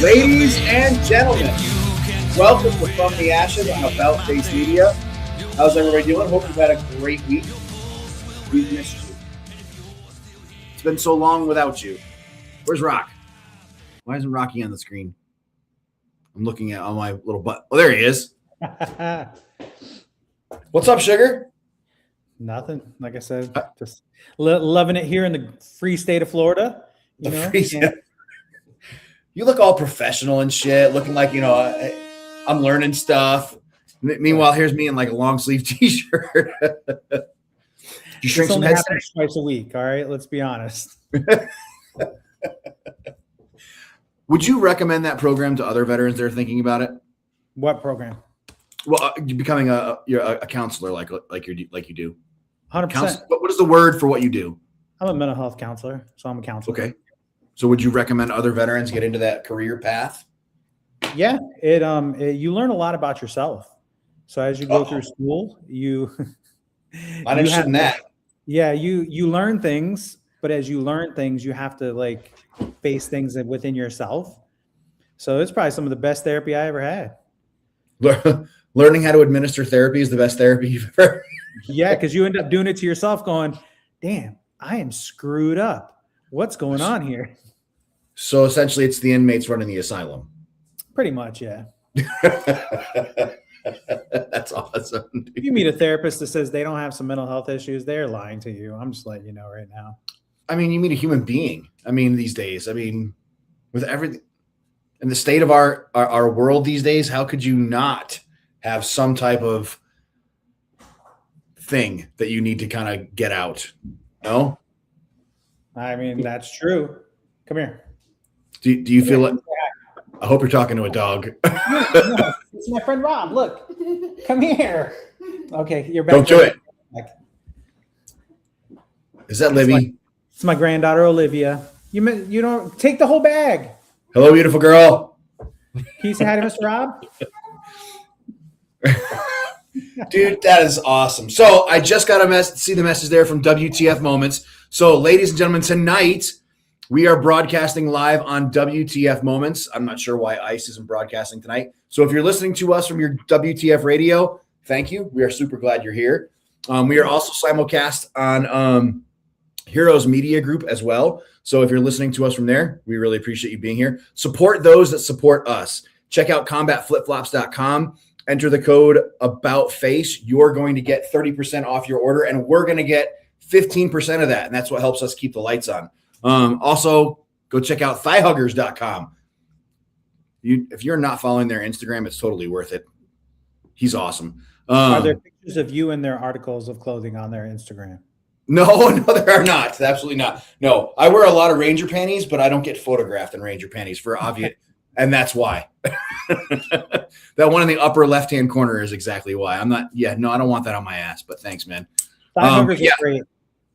Ladies and gentlemen, welcome to From the Ashes on About Face Media. How's everybody doing? Hope you've had a great week. We've missed you. It's been so long without you. Where's Rock? Why isn't Rocky on the screen? I'm looking at all my little butt. Oh, there he is. What's up, Sugar? Nothing. Like I said, just loving it here in the free state of Florida. You know? You look all professional and shit, looking like, you know, I'm learning stuff. Meanwhile, here's me in like a long sleeve t-shirt. You shrink some heads twice a week. All right, let's be honest. Would you recommend that program to other veterans that are thinking about it? What program? Well, becoming a counselor like you do. 100%. What is the word for what you do? I'm a mental health counselor, so I'm a counselor. Okay. So would you recommend other veterans get into that career path? Yeah, you learn a lot about yourself. So as you go through school, I'm interested in that. Yeah, you learn things, but as you learn things, you have to like face things within yourself. So it's probably some of the best therapy I ever had. Learning how to administer therapy is the best therapy you've ever. Yeah, because you end up doing it to yourself, going, "Damn, I am screwed up. What's going on here?" So essentially, it's the inmates running the asylum. Pretty much, yeah. That's awesome. Dude. If you meet a therapist that says they don't have some mental health issues, they're lying to you. I'm just letting you know right now. I mean, you meet a human being. I mean, these days, with everything in the state of our world these days, how could you not have some type of thing that you need to kind of get out? No? I mean, that's true. Come here. Do you feel it? I hope you're talking to a dog. No, it's my friend Rob. Look, come here. Okay, you're back. Don't do it. Is that Libby? It's my granddaughter Olivia. You don't take the whole bag. Hello, beautiful girl. Can you say hi to Mr. Rob? Dude, that is awesome. So I just got see the message there from WTF Moments. So, ladies and gentlemen, tonight we are broadcasting live on WTF Moments. I'm not sure why ICE isn't broadcasting tonight. So if you're listening to us from your WTF radio, thank you. We are super glad you're here. We are also simulcast on Heroes Media Group as well. So if you're listening to us from there, we really appreciate you being here. Support those that support us. Check out combatflipflops.com. Enter the code ABOUTFACE. You're going to get 30% off your order, and we're going to get 15% of that, and that's what helps us keep the lights on. Also, go check out thighhuggers.com. If you're not following their Instagram, it's totally worth it. He's awesome. Are there pictures of you in their articles of clothing on their Instagram? No, there are not. Absolutely not. No, I wear a lot of Ranger panties, but I don't get photographed in Ranger panties for obvious, and that's why. That one in the upper left-hand corner is exactly why. I'm not. Yeah, no, I don't want that on my ass. But thanks, man. Thigh huggers are great.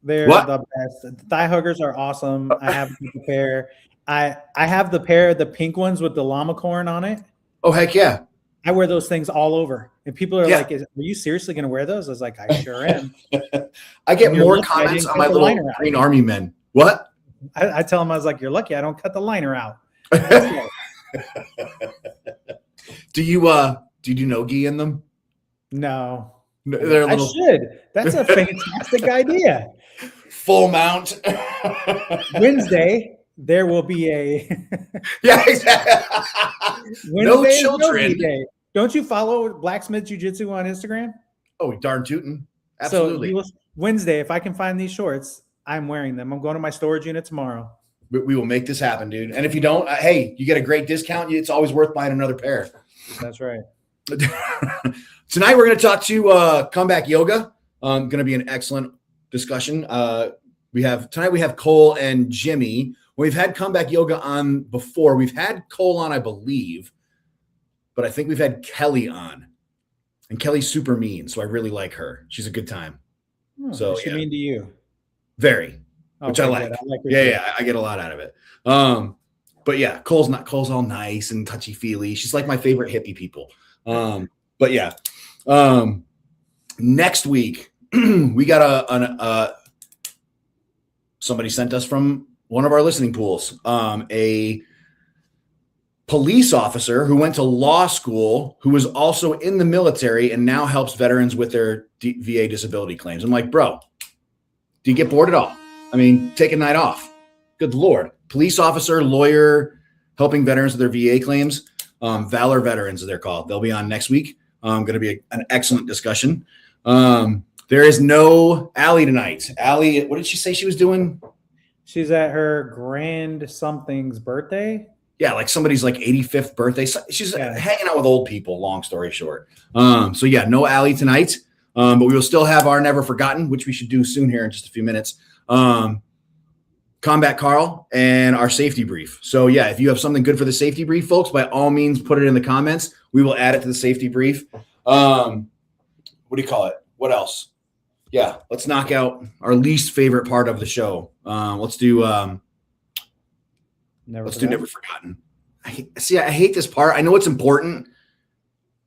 They're the best. Thigh huggers are awesome. I have the pair. I have the pair, the pink ones with the llama corn on it. Oh heck yeah! I wear those things all over, and people are like, "Are you seriously going to wear those?" I was like, "I sure am." I get more comments on my little Green Army men. What? I tell them, I was like, "You're lucky I don't cut the liner out." Do you do no-gi in them? No. They're a I little should. That's a fantastic idea. full mount. Wednesday, there will be a Yeah, exactly. No Wednesday is children. Yogi Day. Don't you follow Blacksmith Jiu-Jitsu on Instagram? Oh, darn tootin'. Absolutely. So Wednesday, if I can find these shorts, I'm wearing them. I'm going to my storage unit tomorrow. We will make this happen, dude. And if you don't, hey, you get a great discount. It's always worth buying another pair. That's right. Tonight we're going to talk to Comeback Yoga. Going to be an excellent discussion. We have Cole and Jimmy. We've had Comeback Yoga on before. We've had Cole on, I believe, but I think we've had Kelly on, and Kelly's super mean, so I really like her. She's a good time. So she mean to you? Very, which I like. Yeah, I get a lot out of it. But yeah, Cole's all nice and touchy feely. She's like my favorite hippie people. But yeah, next week we got somebody sent us from one of our listening pools, a police officer who went to law school, who was also in the military and now helps veterans with their VA disability claims. I'm like, bro, do you get bored at all? I mean, take a night off. Good Lord. Police officer, lawyer, helping veterans with their VA claims. Valor Veterans, they're called. They'll be on next week. Going to be an excellent discussion. There is no Allie tonight. Allie, what did she say she was doing? She's at her grand something's birthday. Yeah, like somebody's like 85th birthday. She's hanging out with old people, long story short. So yeah, no Allie tonight. But we will still have our Never Forgotten, which we should do soon here in just a few minutes. Combat Carl and our safety brief. So yeah, if you have something good for the safety brief, folks, by all means, put it in the comments. We will add it to the safety brief. What do you call it? What else? Yeah, let's knock out our least favorite part of the show. Let's do Never Forgotten. I hate this part. I know it's important,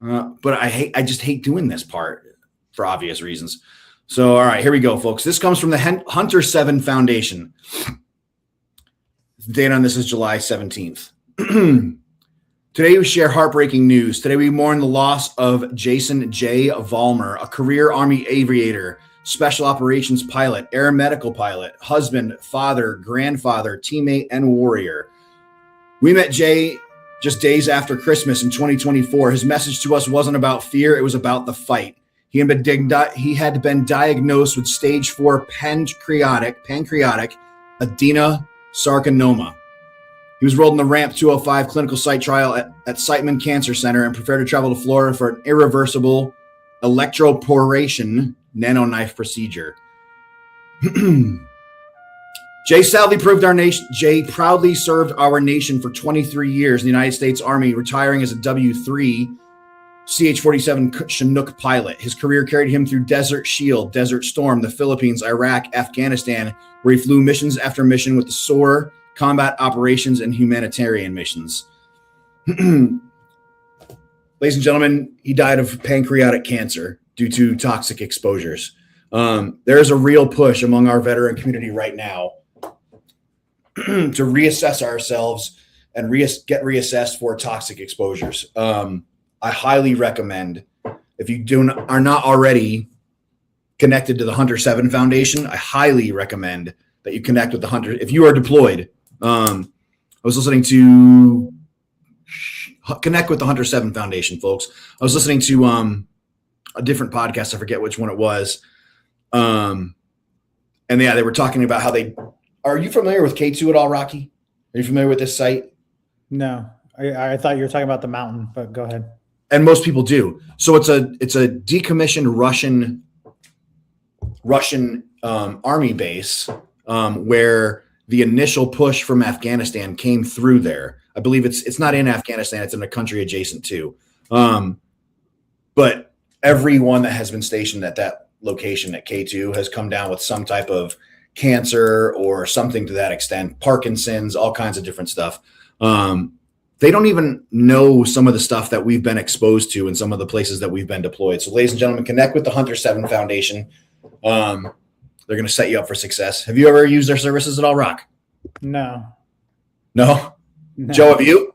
but I just hate doing this part for obvious reasons. So, all right, here we go, folks. This comes from the Hunter 7 Foundation. The date on this is July 17th. Today we share heartbreaking news. Today we mourn the loss of Jason J. Vollmer, a career Army aviator, special operations pilot, air medical pilot, husband, father, grandfather, teammate, and warrior. We met Jay just days after Christmas in 2024. His message to us wasn't about fear. It was about the fight. He had been diagnosed with stage 4 pancreatic adenocarcinoma. He was rolled in the RAMP 205 clinical site trial at Siteman Cancer Center and prepared to travel to Florida for an irreversible electroporation nanoknife procedure. Jay proudly served our nation for 23 years in the United States Army, retiring as a W-3 CH-47 Chinook pilot. His career carried him through Desert Shield, Desert Storm, the Philippines, Iraq, Afghanistan, where he flew missions after mission with the SOAR, combat operations, and humanitarian missions. Ladies and gentlemen, he died of pancreatic cancer due to toxic exposures. There is a real push among our veteran community right now to reassess ourselves and get reassessed for toxic exposures. I highly recommend, if you are not already connected to the Hunter 7 Foundation, I highly recommend that you connect with the Hunter. If you are deployed, I was listening to connect with the Hunter 7 Foundation, folks. I was listening to a different podcast. I forget which one it was. And yeah, they were talking about how are you familiar with K2 at all, Rocky? Are you familiar with this site? No, I thought you were talking about the mountain, but go ahead. And most people do. So it's a decommissioned Russian army base where the initial push from Afghanistan came through there. I believe it's not in Afghanistan; it's in a country adjacent to. But everyone that has been stationed at that location at K2 has come down with some type of cancer or something to that extent, Parkinson's, all kinds of different stuff. They don't even know some of the stuff that we've been exposed to in some of the places that we've been deployed. So, ladies and gentlemen, connect with the Hunter 7 Foundation. They're going to set you up for success. Have you ever used their services at all, Rock? No. No? Joe, have you?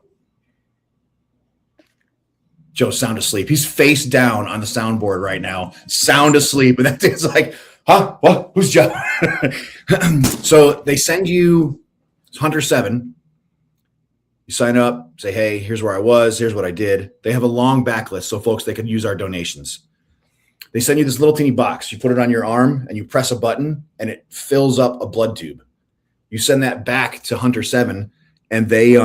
Joe's sound asleep. He's face down on the soundboard right now, sound asleep. And that thing's like, huh? What? Who's Joe? So they send you Hunter 7. You sign up, say, hey, here's where I was. Here's what I did. They have a long backlist, so folks, they could use our donations. They send you this little teeny box. You put it on your arm and you press a button and it fills up a blood tube. You send that back to Hunter 7 and they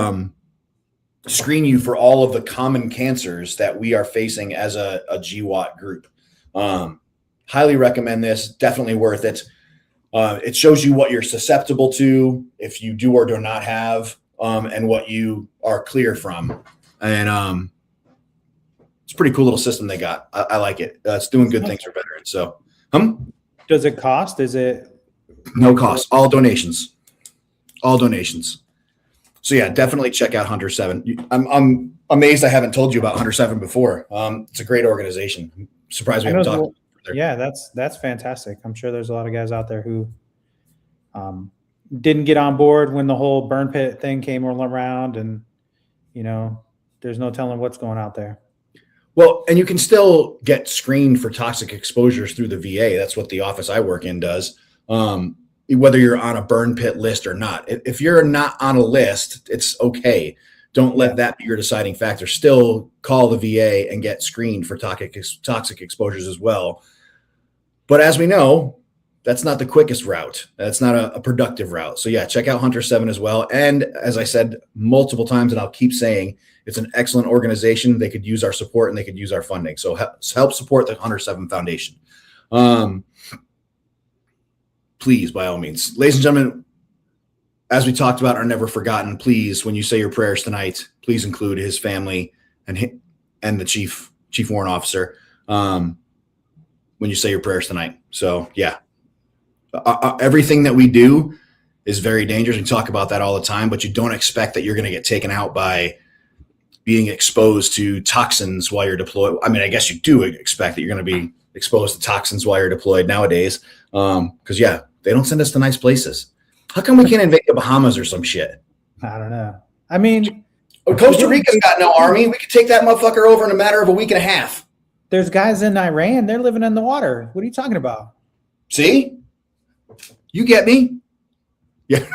screen you for all of the common cancers that we are facing as a GWAT group. Highly recommend this. Definitely worth it. It shows you what you're susceptible to, if you do or do not have, and what you are clear from. And it's a pretty cool little system they got. I like it. It's doing good things for veterans. So, does it cost? Is it no cost? All donations. All donations. So yeah, definitely check out Hunter 7. I'm amazed I haven't told you about Hunter 7 before. It's a great organization. I'm surprised we haven't talked. Yeah, that's fantastic. I'm sure there's a lot of guys out there who didn't get on board when the whole burn pit thing came around, and there's no telling what's going out there. Well, and you can still get screened for toxic exposures through the VA. That's what the office I work in does. Whether you're on a burn pit list or not. If you're not on a list, it's okay. Don't let that be your deciding factor. Still call the VA and get screened for toxic exposures as well. But as we know, that's not the quickest route. That's not a productive route. So yeah, check out Hunter 7 as well. And as I said multiple times, and I'll keep saying, it's an excellent organization. They could use our support and they could use our funding. So help support the Hunter 7 Foundation. Please, by all means. Ladies and gentlemen, as we talked about, are never forgotten. Please, when you say your prayers tonight, please include his family and the chief warrant officer when you say your prayers tonight. So, yeah. Everything that we do is very dangerous. We talk about that all the time, but you don't expect that you're going to get taken out by being exposed to toxins while you're deployed. I mean, I guess you do expect that you're going to be exposed to toxins while you're deployed nowadays. Because, yeah, they don't send us to nice places. How come we can't invade the Bahamas or some shit? I don't know. I mean, Costa Rica's got no army. We could take that motherfucker over in a matter of a week and a half. There's guys in Iran. They're living in the water. What are you talking about? See? You get me? Yeah.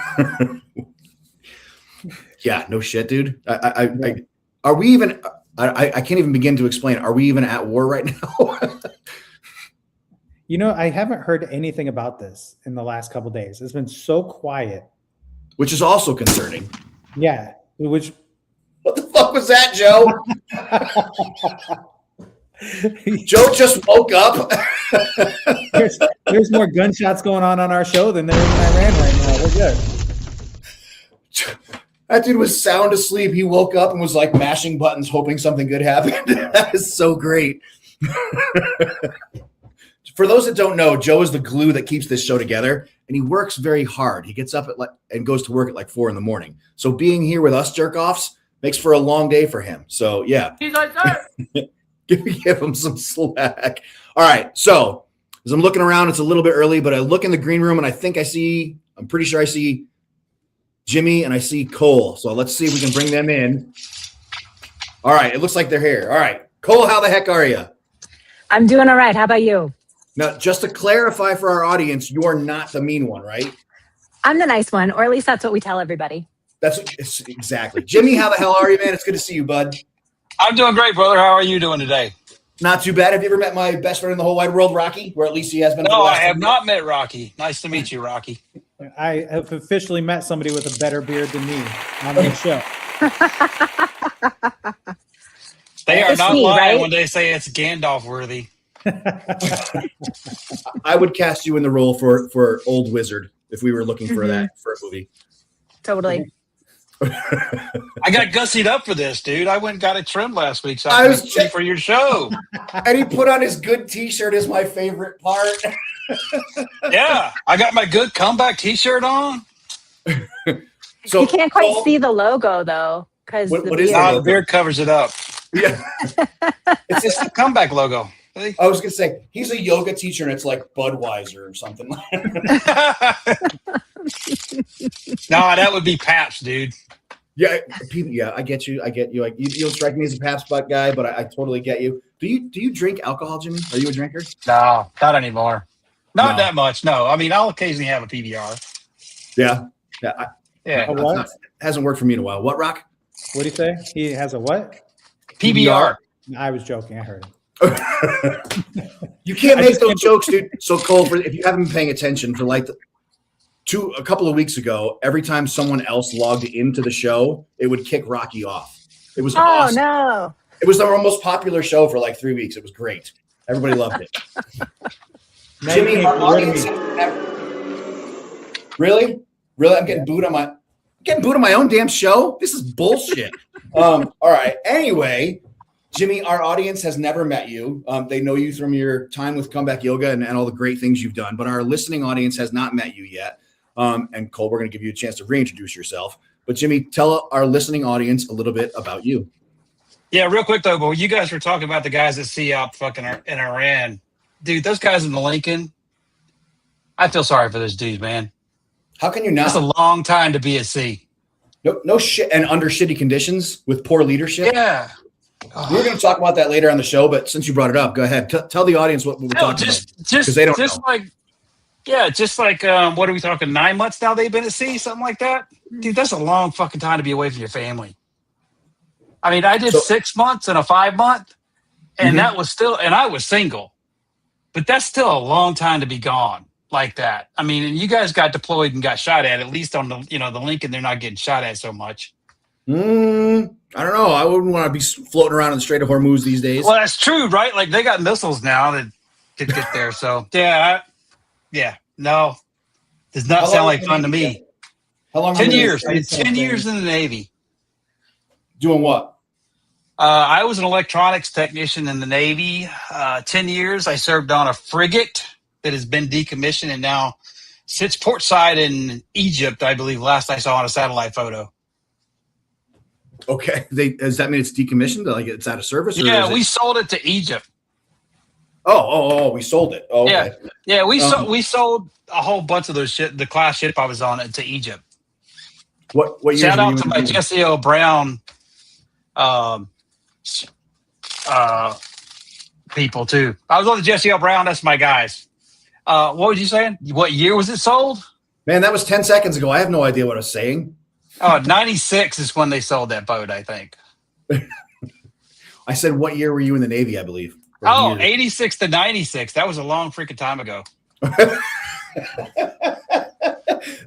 Yeah, no shit, dude. Are we even – I can't even begin to explain. Are we even at war right now? I haven't heard anything about this in the last couple of days. It's been so quiet. Which is also concerning. Yeah. What the fuck was that, Joe? Joe just woke up. there's more gunshots going on our show than there is in Iran right now. We're good. That dude was sound asleep. He woke up and was like mashing buttons, hoping something good happened. That is so great. For those that don't know, Joe is the glue that keeps this show together, and he works very hard. He gets up and goes to work at like 4 a.m. So being here with us jerk-offs makes for a long day for him. So yeah, he's like, give him some slack. All right. So as I'm looking around, it's a little bit early, but I look in the green room and I'm pretty sure I see Jimmy and I see Cole. So let's see if we can bring them in. All right. It looks like they're here. All right. Cole, how the heck are you? I'm doing all right. How about you? Now, just to clarify for our audience, you are not the mean one, right? I'm the nice one, or at least that's what we tell everybody. It's exactly. Jimmy, how the hell are you, man? It's good to see you, bud. I'm doing great, brother. How are you doing today? Not too bad. Have you ever met my best friend in the whole wide world, Rocky? Or at least he has been. No, I have not met Rocky. Nice to meet you, Rocky. I have officially met somebody with a better beard than me on the show. They are not lying when they say it's Gandalf worthy. I would cast you in the role for Old Wizard if we were looking for that for a movie. Totally. I got gussied up for this, dude. I went and got it trimmed last week, so I was ready for your show. And he put on his good T-shirt is my favorite part. Yeah, I got my good comeback T-shirt on. So you can't quite see the logo though, because the beard covers it up. Yeah, it's the comeback logo. I was gonna say he's a yoga teacher, and it's like Budweiser or something. No, that would be Pabst, dude. Yeah, I get you. I get you. Like you don't strike me as a Pabst butt guy, but I totally get you. Do you drink alcohol, Jimmy? Are you a drinker? No, not anymore. Not No. that much. No, I mean I'll occasionally have a PBR. Yeah. Yeah, Hasn't worked for me in a while. What, Rock? What do you say? He has a what? PBR. I was joking. I heard him. You can't make those jokes, dude. So Cole, if you haven't been paying attention for like a couple of weeks ago, every time someone else logged into the show, it would kick Rocky off. It was awesome. No. It was our most popular show for like 3 weeks. It was great. Everybody loved it. Jimmy, our audience really? I'm getting booed on my own damn show. This is bullshit. All right. Anyway, Jimmy, our audience has never met you. They know you from your time with Comeback Yoga and all the great things you've done, but our listening audience has not met you yet. And Cole, we're going to give you a chance to reintroduce yourself. But Jimmy, tell our listening audience a little bit about you. Yeah, real quick though, but you guys were talking about the guys that see out fucking in Iran. Dude, those guys in the Lincoln, I feel sorry for those dudes, man. How can you not? That's a long time to be at sea. No shit, and under shitty conditions with poor leadership. Yeah. We're going to talk about that later on the show, but since you brought it up, go ahead. Tell the audience what we're talking about. Because they don't know. What are we talking, 9 months now they've been at sea, something like that? Dude, that's a long fucking time to be away from your family. I mean, I did 6 months and a 5 month, and that was still, and I was single. But that's still a long time to be gone like that. I mean, and you guys got deployed and got shot at least on the, the Lincoln, they're not getting shot at so much. I don't know. I wouldn't want to be floating around in the Strait of Hormuz these days. Well, that's true, right? Like they got missiles now that could get there. So no, does not sound like fun to me. How long? 10 years. I did 10 years in the Navy. Doing what? I was an electronics technician in the Navy. 10 years. I served on a frigate that has been decommissioned and now sits portside in Egypt, I believe, last I saw on a satellite photo. Okay. Does that mean it's decommissioned? Like it's out of service? Or yeah, we sold it to Egypt. Oh, we sold it. Oh, okay. Yeah, we sold a whole bunch of those shit, the class ship I was on, to Egypt. What year? Shout out to my Jesse L. Brown people too. I was on the Jesse L. Brown. That's my guys. What was you saying? What year was it sold? Man, that was 10 seconds ago. I have no idea what I was saying. 96 is when they sold that boat, I think. I said, what year were you in the Navy, I believe? 86 to 96. That was a long freaking time ago.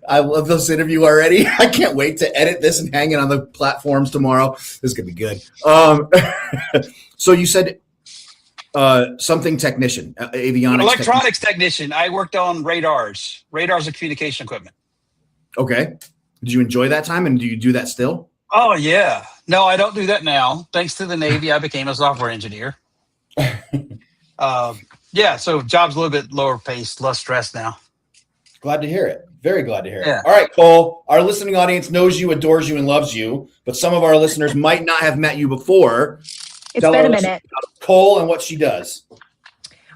I love this interview already. I can't wait to edit this and hang it on the platforms tomorrow. This is going to be good. So you said something technician, avionics. Electronics technician. I worked on radars and communication equipment. Okay. Did you enjoy that time, and do you do that still? Oh, yeah. No, I don't do that now. Thanks to the Navy, I became a software engineer. So job's a little bit lower paced, less stress now. Glad to hear it. Very glad to hear it. Yeah. All right, Cole, our listening audience knows you, adores you, and loves you, but some of our listeners might not have met you before. It's been a minute. Cole and what she does.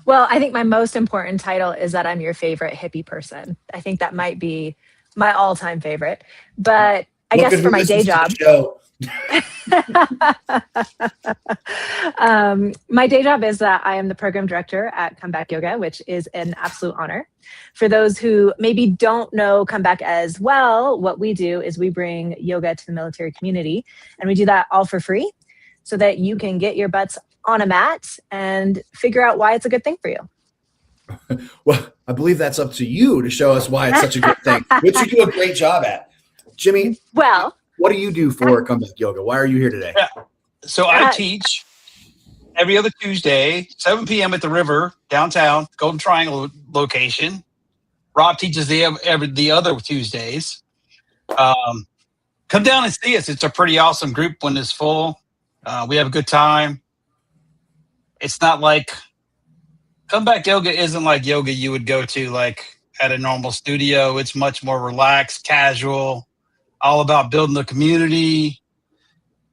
Well, I think my most important title is that I'm your favorite hippie person. I think that might be my all-time favorite. But I guess for my day job. My day job is that I am the program director at Comeback Yoga, which is an absolute honor. For those who maybe don't know Comeback as well, what we do is we bring yoga to the military community, and we do that all for free so that you can get your butts on a mat and figure out why it's a good thing for you. Well, I believe that's up to you to show us why it's such a good thing, which you do a great job at. Jimmy, well, what do you do for Comeback Yoga? Why are you here today? Yeah. So I teach every other Tuesday, 7 p.m. at the river, downtown, Golden Triangle location. Rob teaches the other Tuesdays. Come down and see us. It's a pretty awesome group when it's full. We have a good time. It's not like Comeback Yoga isn't like yoga you would go to like at a normal studio. It's much more relaxed, casual, all about building the community,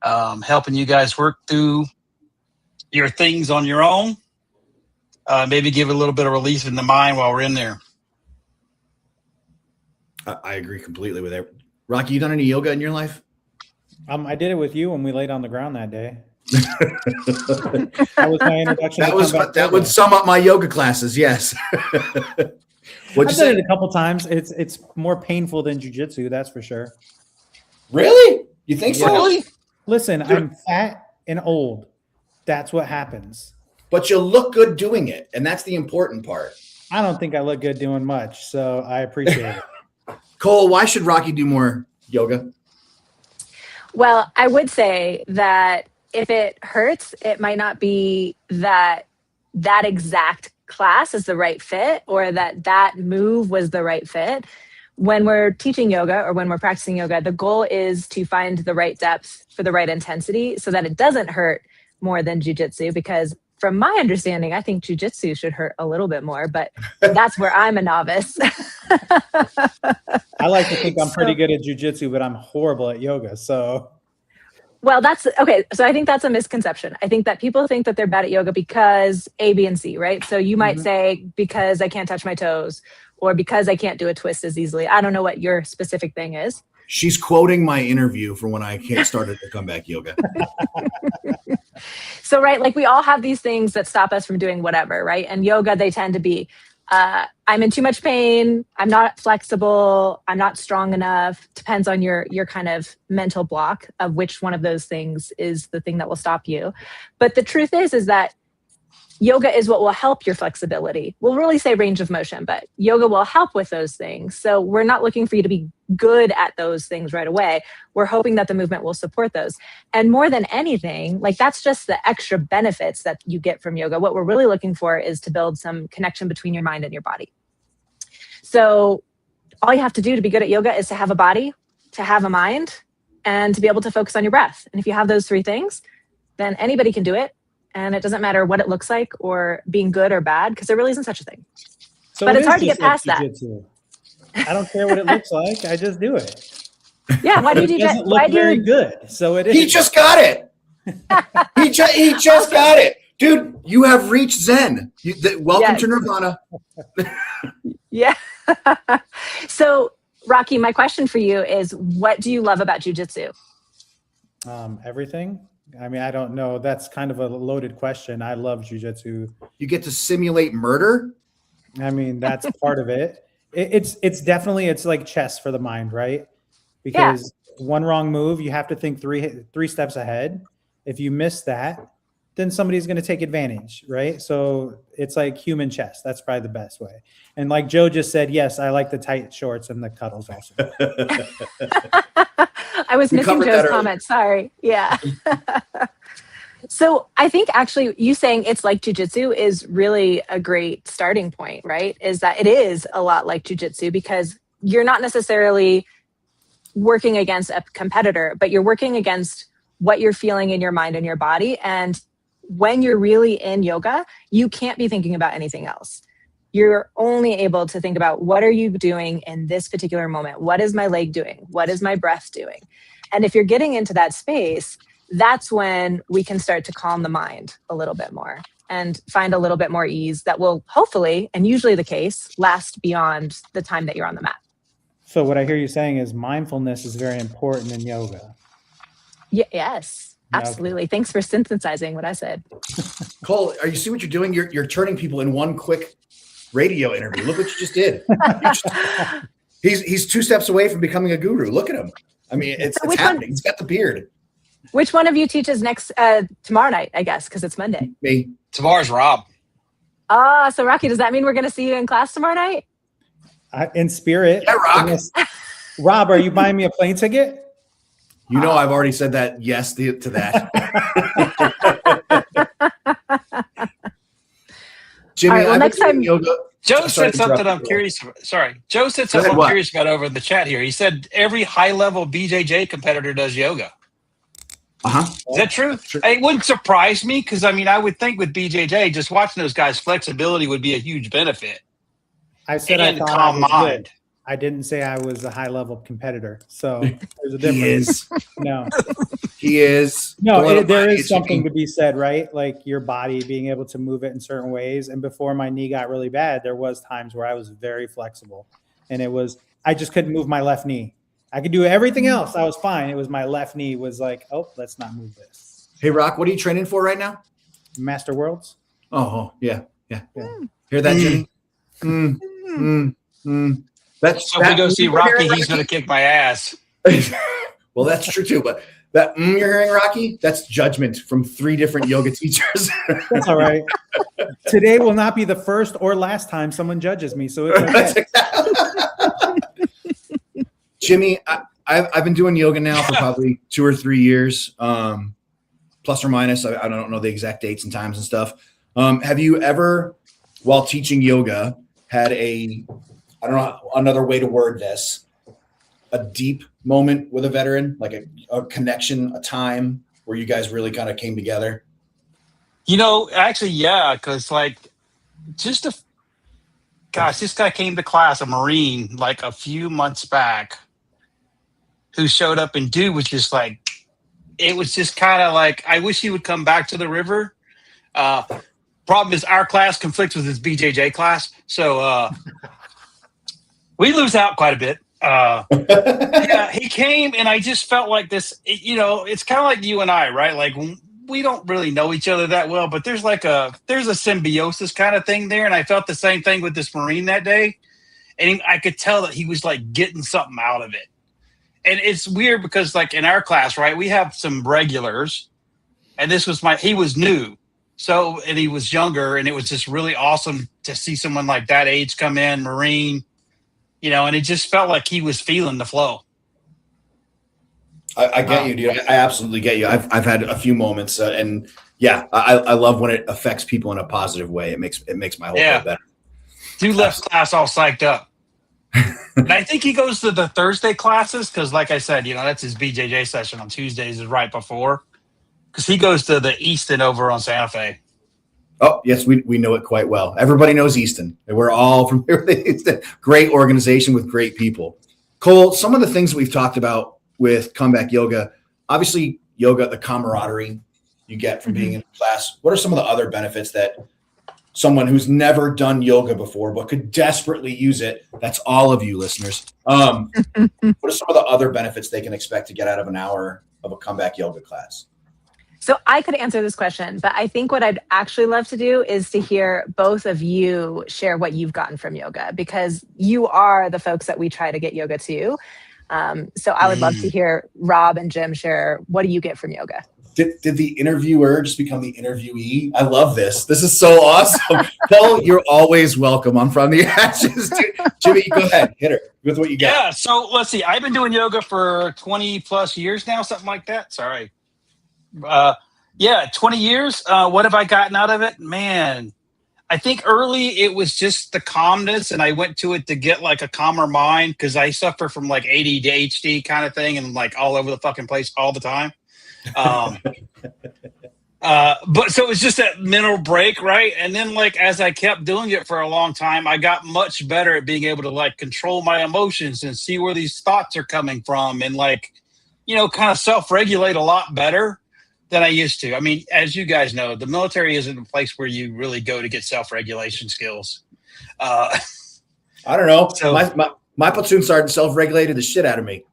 helping you guys work through your things on your own. Maybe give a little bit of relief in the mind while we're in there. I agree completely with it. Rocky, you done any yoga in your life? I did it with you when we laid on the ground that day. That was my introduction. That would sum up my yoga classes. Yes. What'd I've you done say? it a couple times. It's more painful than jujitsu, that's for sure. Really? You think so? Really? Listen, I'm fat and old. That's what happens. But you look good doing it, and that's the important part. I don't think I look good doing much, so I appreciate it. Cole, why should Rocky do more yoga? Well, I would say that if it hurts, it might not be that exact class is the right fit or that move was the right fit. When we're teaching yoga or when we're practicing yoga, the goal is to find the right depth for the right intensity so that it doesn't hurt more than jujitsu. Because from my understanding, I think jujitsu should hurt a little bit more, but that's where I'm a novice. I like to think I'm pretty good at jujitsu, but I'm horrible at yoga. So, well, that's okay. So I think that's a misconception. I think that people think that they're bad at yoga because A, B, and C, right? So you might say because I can't touch my toes or because I can't do a twist as easily. I don't know what your specific thing is. She's quoting my interview from when I started to comeback yoga. So, right, like we all have these things that stop us from doing whatever, right? And yoga, they tend to be, I'm in too much pain. I'm not flexible. I'm not strong enough. Depends on your kind of mental block of which one of those things is the thing that will stop you. But the truth is that yoga is what will help your flexibility. We'll really say range of motion, but yoga will help with those things. So we're not looking for you to be good at those things right away. We're hoping that the movement will support those. And more than anything, like that's just the extra benefits that you get from yoga. What we're really looking for is to build some connection between your mind and your body. So all you have to do to be good at yoga is to have a body, to have a mind, and to be able to focus on your breath. And if you have those three things, then anybody can do it. And it doesn't matter what it looks like or being good or bad, because there really isn't such a thing. so But it it's is hard to just get past like that. jujitsu. I don't care what it looks like. I just do it. Yeah, why do you It do doesn't that? look Why do very you, good. So it is. He just got it. he just got it. Dude, you have reached Zen. Welcome Yes. to Nirvana. yeah. So, Rocky, my question for you is, what do you love about jujitsu? Everything. I mean, I don't know. That's kind of a loaded question. I love jujitsu. You get to simulate murder. I mean, that's part of it. It's definitely, it's like chess for the mind, right? Because one wrong move, you have to think three steps ahead. If you miss that, then somebody's going to take advantage, right? So it's like human chess. That's probably the best way. And like Joe just said, yes, I like the tight shorts and the cuddles also. I was We missing covered that Joe's earlier. comment. Sorry. Yeah. So I think actually you saying it's like jujitsu is really a great starting point, right? Is that it is a lot like jujitsu because you're not necessarily working against a competitor, but you're working against what you're feeling in your mind and your body. And when you're really in yoga, you can't be thinking about anything else. You're only able to think about what are you doing in this particular moment? What is my leg doing? What is my breath doing? And if you're getting into that space, that's when we can start to calm the mind a little bit more and find a little bit more ease that will hopefully, and usually the case, last beyond the time that you're on the mat. So what I hear you saying is mindfulness is very important in yoga. Yes, Yeah, okay. absolutely. Thanks for synthesizing what I said. Cole, are you see what you're doing? You're turning people in one quick radio interview. Look what you just did. He's 2 steps away from becoming a guru. Look at him. I mean, it's which happening. one- He's got the beard. Which one of you teaches next tomorrow night, I guess, because it's Monday. Me. Tomorrow's Rob. So Rocky, does that mean we're going to see you in class tomorrow night? In spirit. Yeah, Rock. Rob, are you buying me a plane ticket? You know, I've already said that yes to that. Jimmy, All right, well, I've next been doing time- yoga. Joe Sorry said to something interrupt I'm you. curious. Sorry, Joe said ahead, something I'm what? curious about over in the chat here. He said every high-level BJJ competitor does yoga. Uh-huh. Is that true? Sure. It wouldn't surprise me because I mean I would think with BJJ, just watching those guys' flexibility would be a huge benefit. I said And I thought I calm was mind. good. I didn't say I was a high level competitor. So there's a difference. He is. No, He is. no, Don't let him there lie to is you, something Jimmy. to be said, right? Like your body being able to move it in certain ways. And before my knee got really bad, there was times where I was very flexible, and I just couldn't move my left knee. I could do everything else. I was fine. It was my left knee was like, oh, let's not move this. Hey, Rock, what are you training for right now? Master Worlds. Oh, yeah. Hear that, Jimmy? That's So if we go see Rocky, he's going to kick my ass. Well, that's true too. But that you're hearing, Rocky, that's judgment from 3 different yoga teachers. That's all right. Today will not be the first or last time someone judges me. So it's okay. Jimmy, I've been doing yoga now for probably 2 or 3 years, plus or minus. I don't know the exact dates and times and stuff. Have you ever, while teaching yoga, had I don't know another way to word this, a deep moment with a veteran, like a connection, a time where you guys really kind of came together? Actually, yeah, because this guy came to class, a Marine, like a few months back, who showed up, and dude was just like, it was just kind of like, I wish he would come back to the river. Problem is our class conflicts with his BJJ class. So we lose out quite a bit. Yeah, he came and I just felt like this, it's kind of like you and I, right? Like we don't really know each other that well, but there's a symbiosis kind of thing there. And I felt the same thing with this Marine that day. And I could tell that he was like getting something out of it. And it's weird because like in our class, right, we have some regulars and he was new. So, and he was younger, and it was just really awesome to see someone like that age come in, Marine, and it just felt like he was feeling the flow. I get you, dude. I absolutely get you. I've had a few moments, and yeah, I love when it affects people in a positive way. It makes my whole day better. Dude left class all psyched up. And I think he goes to the Thursday classes because, like I said, that's his BJJ session on Tuesdays is right before. Because he goes to the Easton over on Santa Fe. Oh, yes, we know it quite well. Everybody knows Easton. We're all from here. Great organization with great people. Cole, some of the things we've talked about with Comeback Yoga, obviously yoga, the camaraderie you get from being in class. What are some of the other benefits that someone who's never done yoga before but could desperately use it, that's all of you listeners, what are some of the other benefits they can expect to get out of an hour of a Comeback Yoga class? So I could answer this question, but I think what I'd actually love to do is to hear both of you share what you've gotten from yoga, because you are the folks that we try to get yoga to. So I would love to hear Rob and Jim share, what do you get from yoga? Did the interviewer just become the interviewee? I love this. This is so awesome. Paul, you're always welcome on From the Ashes. Jimmy, go ahead. Hit her with what you got. Yeah, so let's see. I've been doing yoga for 20 plus years now, something like that. Sorry. 20 years. What have I gotten out of it? Man, I think early it was just the calmness, and I went to it to get like a calmer mind because I suffer from like ADHD kind of thing and like all over the fucking place all the time. But so it was just that mental break, right? And then like as I kept doing it for a long time, I got much better at being able to like control my emotions and see where these thoughts are coming from and like, kind of self-regulate a lot better than I used to. I mean, as you guys know, the military isn't a place where you really go to get self-regulation skills. I don't know. So, my platoon sergeant self-regulated the shit out of me.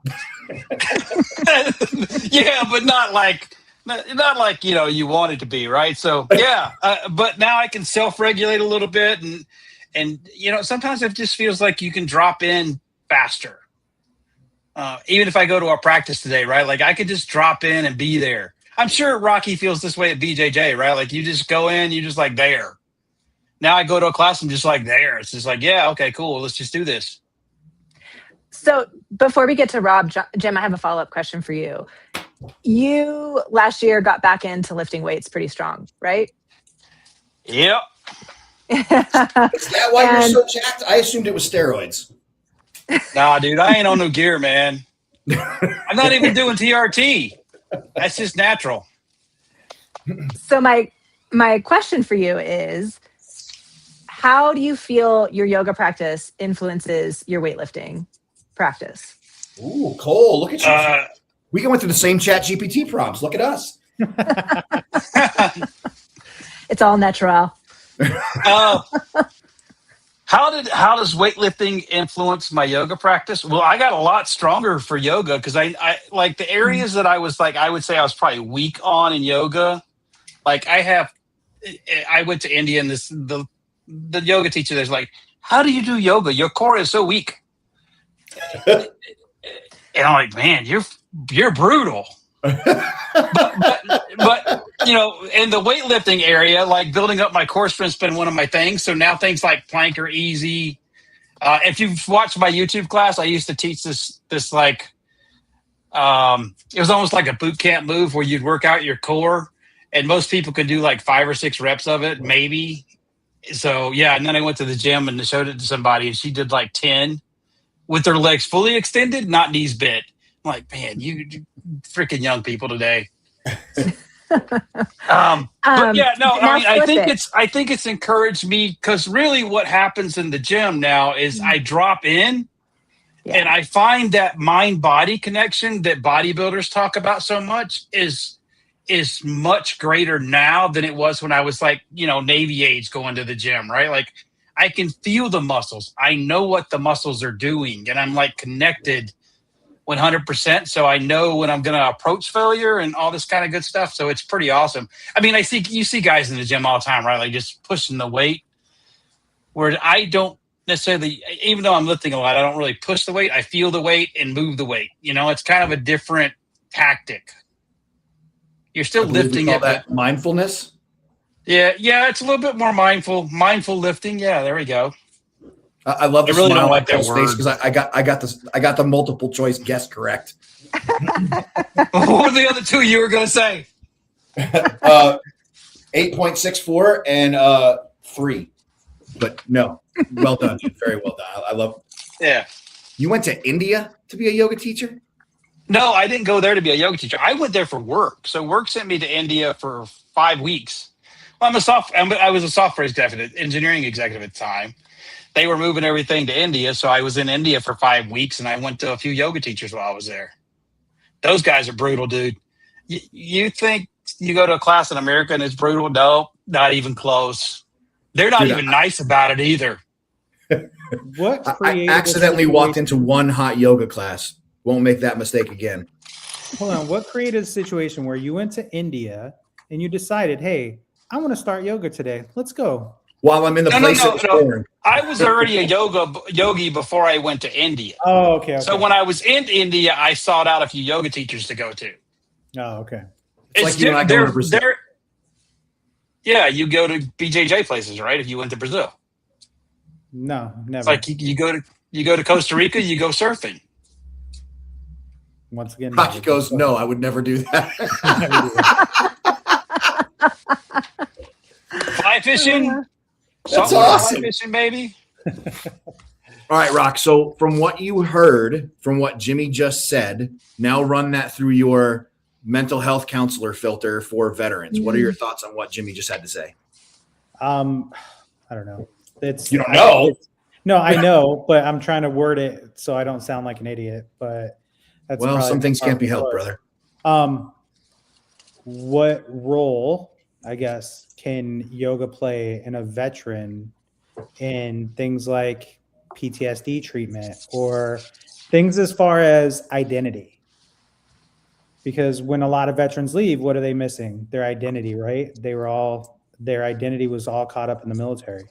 yeah, but not like you want it to be, right? So yeah, but now I can self-regulate a little bit, and sometimes it just feels like you can drop in faster. Even if I go to a practice today, right? Like I could just drop in and be there. I'm sure Rocky feels this way at BJJ, right? Like you just go in, you just like there. Now I go to a class and just like there. It's just like, yeah, okay, cool. Let's just do this. So before we get to Rob, Jim, I have a follow-up question for you. You last year got back into lifting weights pretty strong, right? Yep. Is that why you're so jacked? I assumed it was steroids. Nah, dude, I ain't on no gear, man. I'm not even doing TRT. That's just natural. So my question for you is, how do you feel your yoga practice influences your weightlifting practice? Ooh, Cole, look at you. We can went through the same Chat GPT prompts. Look at us. It's all natural. How How does weightlifting influence my yoga practice? Well, I got a lot stronger for yoga because I like the areas that I was like, I would say I was probably weak on in yoga. Like I went to India and the yoga teacher there's like, how do you do yoga? Your core is so weak. And I'm like, man, you're brutal. but in the weightlifting area, like building up my core strength's been one of my things. So now things like plank are easy. If you've watched my YouTube class, I used to teach this like it was almost like a boot camp move where you'd work out your core, and most people could do like 5 or 6 reps of it, maybe. So yeah, and then I went to the gym and showed it to somebody, and she did like 10 with her legs fully extended, not knees bent. I'm like, man, you freaking young people today. But yeah, no, I think it's encouraged me because really what happens in the gym now is I drop in and I find that mind-body connection that bodybuilders talk about so much is much greater now than it was when I was like, Navy age going to the gym, right? Like I can feel the muscles. I know what the muscles are doing, and I'm like connected 100%. So I know when I'm going to approach failure and all this kind of good stuff. So it's pretty awesome. I mean, you see guys in the gym all the time, right? Like just pushing the weight, where I don't necessarily, even though I'm lifting a lot, I don't really push the weight. I feel the weight and move the weight. It's kind of a different tactic. You're still lifting it. That mindfulness. Yeah. It's a little bit more mindful lifting. Yeah. There we go. I love the I really smile don't like that on face word because I got the multiple choice guess correct. What were the other two you were going to say? 8.64 and 3. But no, well done, dude. Very well done. I love. Yeah. You went to India to be a yoga teacher? No, I didn't go there to be a yoga teacher. I went there for work. So work sent me to India for 5 weeks. Well, I was a software executive, engineering executive at the time. They were moving everything to India, so I was in India for 5 weeks, and I went to a few yoga teachers while I was there. Those guys are brutal, dude. You think you go to a class in America and it's brutal? No, not even close. They're not even nice about it either. I accidentally walked into one hot yoga class. Won't make that mistake again. Hold on. What created a situation where you went to India and you decided, hey, I want to start yoga today. Let's go. While I'm in the place of no. I was already a yogi before I went to India. Oh, okay. So when I was in India, I sought out a few yoga teachers to go to. Oh, okay. It's like you and I going to Brazil. Yeah, you go to BJJ places, right? If you went to Brazil. No, never. It's like you go to Costa Rica, you go surfing. Once again, Rocky goes, no, I would never do that. Fly fishing. That's awesome. Fly fishing, baby. All right, Rock. So from what you heard, from what Jimmy just said, now run that through your mental health counselor filter for veterans. What are your thoughts on what Jimmy just had to say? I don't know. You don't know? No, I know, but I'm trying to word it so I don't sound like an idiot. But that's some things can't be helped, brother. What role, I guess, can yoga play in a veteran in things like PTSD treatment or things as far as identity? Because when a lot of veterans leave, what are they missing? Their identity, right? Their identity was all caught up in the military.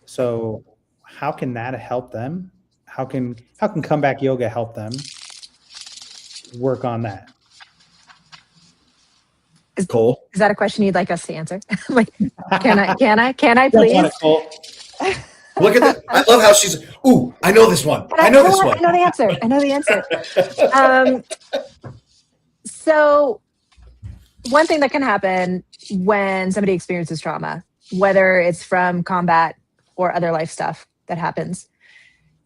So how can that help them? How can comeback yoga help them work on that? Cole, is that a question you'd like us to answer? Like, can I please? Look at that. I love how she's, ooh, I know this one. I know the answer. So one thing that can happen when somebody experiences trauma, whether it's from combat or other life stuff that happens,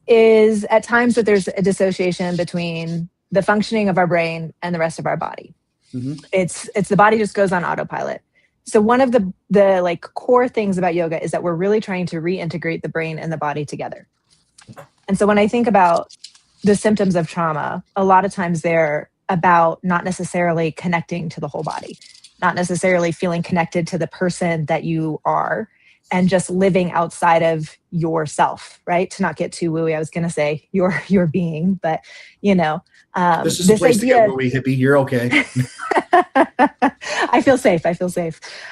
is at times that there's a dissociation between the functioning of our brain and the rest of our body. Mm-hmm. It's the body just goes on autopilot. So one of the like core things about yoga is that we're really trying to reintegrate the brain and the body together. And so when I think about the symptoms of trauma, a lot of times they're about not necessarily connecting to the whole body, not necessarily feeling connected to the person that you are. and just living outside of yourself, right? To not get too wooey, I was going to say your being, but This is a place to get wooey, hippie. You're okay. I feel safe.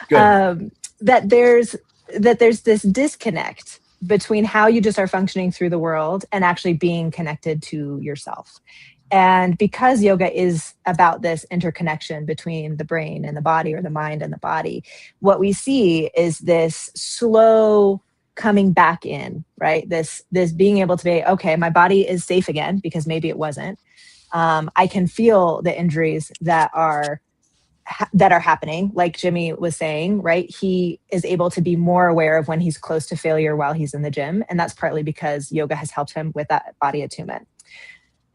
Good. That there's this disconnect between how you just are functioning through the world and actually being connected to yourself. And because yoga is about this interconnection between the brain and the body, or the mind and the body, what we see is this slow coming back in, right? This being able to be, okay, my body is safe again, because maybe it wasn't. I can feel the injuries that are happening, like Jimmy was saying, right? He is able to be more aware of when he's close to failure while he's in the gym. And that's partly because yoga has helped him with that body attunement.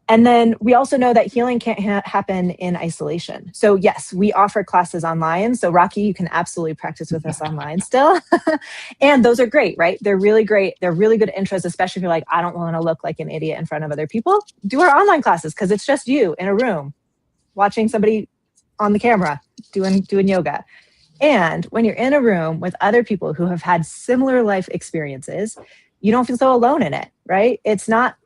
And then we also know that healing can't happen in isolation. So yes, we offer classes online. So Rocky, you can absolutely practice with us online still. And those are great, right? They're really great. They're really good intros, especially if you're like, I don't want to look like an idiot in front of other people. Do our online classes, because it's just you in a room watching somebody on the camera doing yoga. And when you're in a room with other people who have had similar life experiences, you don't feel so alone in it, right? It's not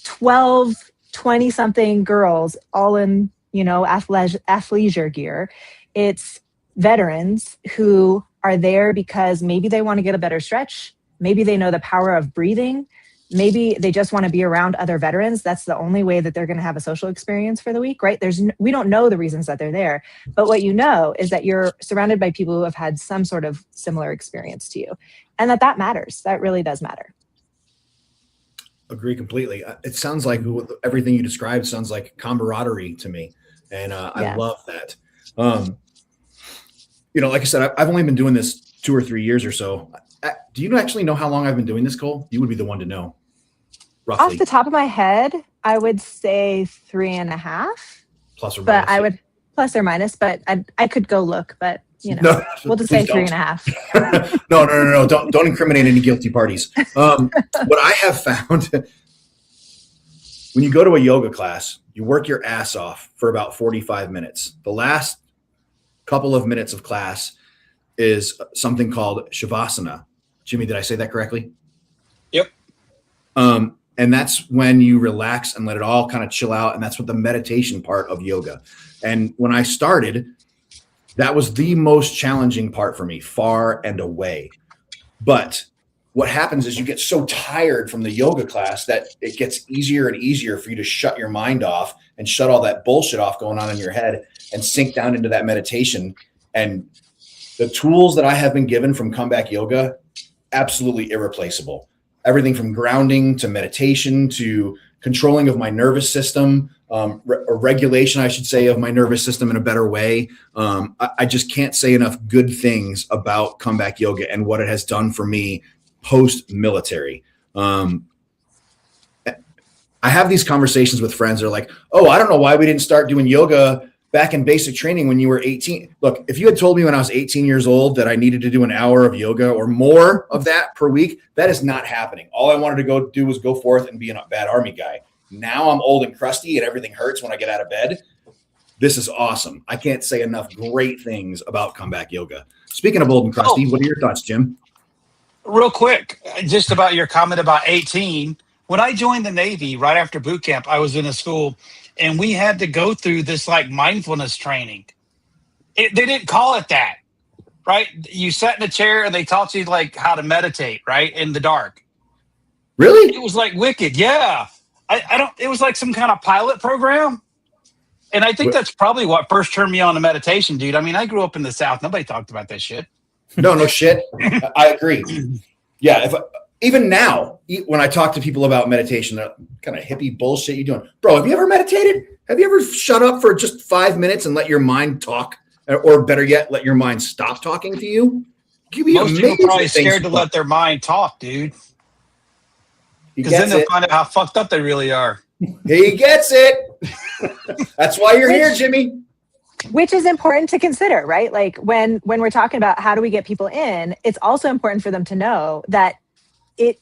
12, 20 something girls all in, athleisure gear. It's veterans who are there because maybe they want to get a better stretch. Maybe they know the power of breathing. Maybe they just want to be around other veterans. That's the only way that they're going to have a social experience for the week, right? We don't know the reasons that they're there, but what you know is that you're surrounded by people who have had some sort of similar experience to you, and that matters. That really does matter. Agree completely. It sounds like everything you described sounds like camaraderie to me. And I love that. Like I said, I've only been doing this 2 or 3 years or so. Do you actually know how long I've been doing this, Cole? You would be the one to know. Roughly. Off the top of my head, I would say 3.5. Plus or minus. But I would plus or minus, but I could go look, but no, we'll just say 3.5. No. Don't incriminate any guilty parties. What I have found, when you go to a yoga class, you work your ass off for about 45 minutes. The last couple of minutes of class is something called Shavasana. Jimmy, did I say that correctly? Yep. And that's when you relax and let it all kind of chill out. And that's what the meditation part of yoga. And when I started, that was the most challenging part for me, far and away. But what happens is you get so tired from the yoga class that it gets easier and easier for you to shut your mind off and shut all that bullshit off going on in your head and sink down into that meditation. And the tools that I have been given from Comeback Yoga, absolutely irreplaceable. Everything from grounding to meditation to controlling of my nervous system, or regulation, I should say, of my nervous system in a better way. I just can't say enough good things about Comeback Yoga and what it has done for me post-military. I have these conversations with friends that are like, oh, I don't know why we didn't start doing yoga back in basic training when you were 18. Look, if you had told me when I was 18 years old that I needed to do an hour of yoga or more of that per week, that is not happening. All I wanted to go do was go forth and be a bad Army guy. Now I'm old and crusty and everything hurts when I get out of bed. This is awesome. I can't say enough great things about Comeback Yoga. Speaking of old and crusty, what are your thoughts, Jim? Real quick, just about your comment about 18. When I joined the Navy right after boot camp, I was in a school and we had to go through this like mindfulness training. They didn't call it that, right? You sat in a chair and they taught you like how to meditate, right? In the dark. Really? It was like wicked. Yeah. It was like some kind of pilot program. And I think that's probably what first turned me on to meditation, dude. I mean, I grew up in the South. Nobody talked about that shit. No shit. I agree. Yeah. Even now, when I talk to people about meditation, that kind of hippie bullshit you doing, bro, have you ever meditated? Have you ever shut up for just 5 minutes and let your mind talk, or better yet, let your mind stop talking to you? Most people are probably scared to let their mind talk, dude. Because then they'll find out how fucked up they really are. He gets it. That's why you're here, Jimmy. Which is important to consider, right? Like when we're talking about how do we get people in, it's also important for them to know that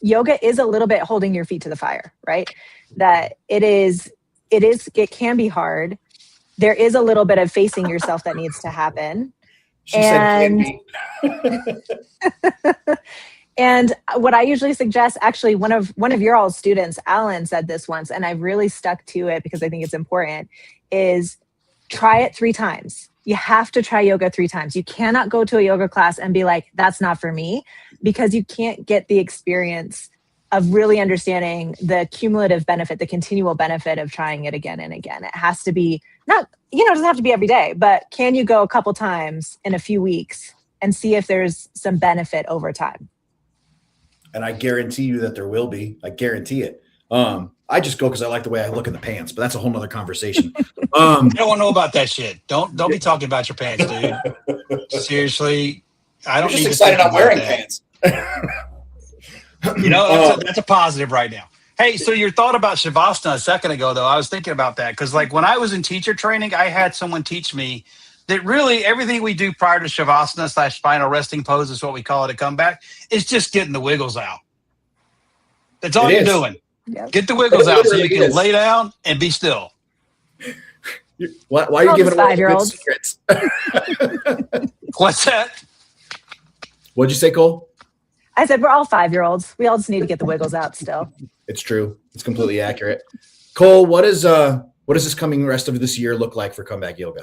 yoga is a little bit holding your feet to the fire, right? That it can be hard. There is a little bit of facing yourself that needs to happen. She said And- candy. And what I usually suggest, actually, one of your all students, Alan, said this once, and I've really stuck to it because I think it's important, is try it 3 times. You have to try yoga 3 times. You cannot go to a yoga class and be like, that's not for me, because you can't get the experience of really understanding the cumulative benefit, the continual benefit of trying it again and again. It has to be not, it doesn't have to be every day, but can you go a couple times in a few weeks and see if there's some benefit over time? And I guarantee you that there will be. I guarantee it. I just go because I like the way I look in the pants, but that's a whole nother conversation. I don't want to know about that shit. Don't be talking about your pants, dude. Seriously, I I'm don't just need excited to I'm think about wearing that. pants. That's a positive right now. Hey, so your thought about Shavasana a second ago, though, I was thinking about that because, like, when I was in teacher training, I had someone teach me that really everything we do prior to Shavasana / spinal resting pose is what we call it a comeback. It's just getting the wiggles out. That's all It you're is. doing. Yep. Get the wiggles It out so you literally can is. lay down and be still. Why are you All giving just away the good 5-year-olds. secrets? What's that? What'd you say, Cole? I said, we're all 5-year-olds. We all just need to get the wiggles out still. It's true. It's completely accurate. Cole, what does this coming rest of this year look like for Comeback Yoga?